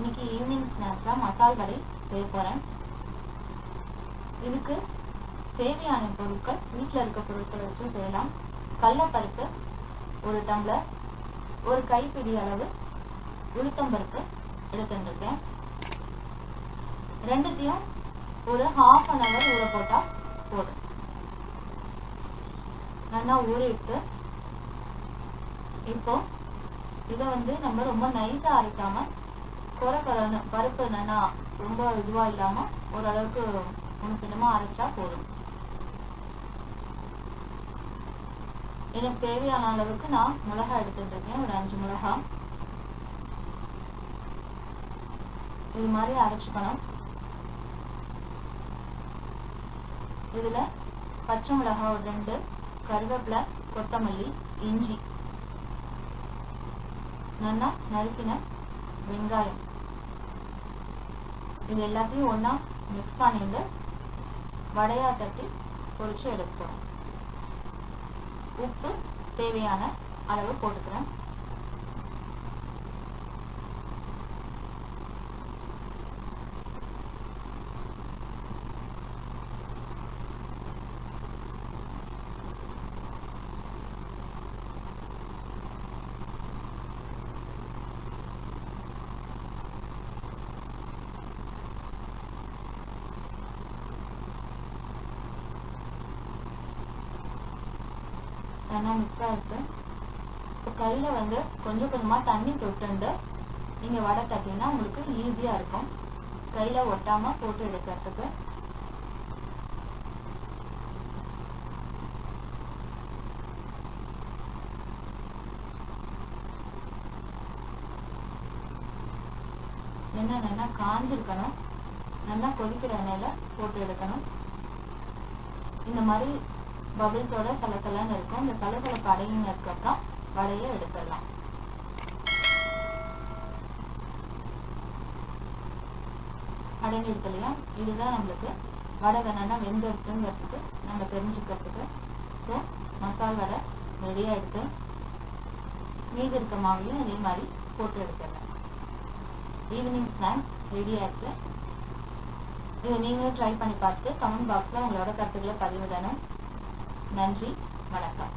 இன்னைக்கு ஈவினிங் ஸ்நாக்ஸா மசால் வடை செய்ய போறேன். இதுக்கு தேவையான பொருட்கள் வீட்டில் இருக்க பொருட்களை வச்சு செய்யலாம். கடலைப்பருப்பு 1 டம்ளர், 1 கைப்பிடி அளவு உளுத்தம்பருப்பு எடுத்துருக்கேன். ரெண்டுத்தையும் ஒரு ½ அன் ஹவர் ஊற போட்டா போதும். நல்லா ஊறிட்டு இப்போ இதை நம்ம ரொம்ப நைஸா அரைக்காம குறை பருப்பு நல்லா ரொம்ப இதுவா இல்லாம ஓரளவுக்கு உனக்கிடமா அரைச்சா போதும். எனக்கு தேவையான அளவுக்கு நான் மிளகாய் எடுத்துட்டு இருக்கேன். ஒரு 5 மிளகாய் இது மாதிரி அரைச்சுக்கணும். இதுல பச்சை மிளகாய் ஒரு 2, கருவேப்பிலை, கொத்தமல்லி, இஞ்சி, நல்லா நறுக்கின வெங்காயம், இது எல்லாத்தையும் ஒண்ணா மிக்ஸ் பண்ணிட்டு வடையா தட்டி பொரிச்சு எடுத்துக்கணும். உப்பு தேவையான அளவு போட்டுக்கிறேன். நல்லா மிக்ஸ் ஆகிட்டு இப்போ கையில் கொஞ்சம் கொஞ்சமாக தண்ணி தொட்டுண்டு நீங்கள் வடை தட்டினா உங்களுக்கு ஈஸியாக இருக்கும். கையில் ஒட்டாமல் போட்டு எடுக்கிறதுக்கு. எண்ணெய் நல்லா காஞ்சிருக்கணும். நல்லா கொதிக்கிற எண்ணெயில போட்டு எடுக்கணும். இந்த மாதிரி பபிள்ஸோட சலசலன்னு இருக்கும். இந்த சலசலப்பு அடங்கினதுக்கு அப்புறம் வடையை எடுத்துடலாம். அடங்கி இருக்கு இல்லையா, இதுதான் நம்மளுக்கு வடை நல்லா வெந்திருக்குங்கிறதுக்கு நம்ம தெரிஞ்சுக்கிறதுக்கு. ஸோ மசால் வடை ரெடியாக எடுத்து மீதி இருக்க மாவையும் இதே மாதிரி போட்டு எடுத்துடலாம். ஈவினிங் ஸ்நாக்ஸ் ரெடியாக இருக்கு. இதை நீங்களும் ட்ரை பண்ணி பார்த்து கமெண்ட் பாக்ஸில் உங்களோட கருத்துக்களை பதிவிடணும். நன்றி, வணக்கம்.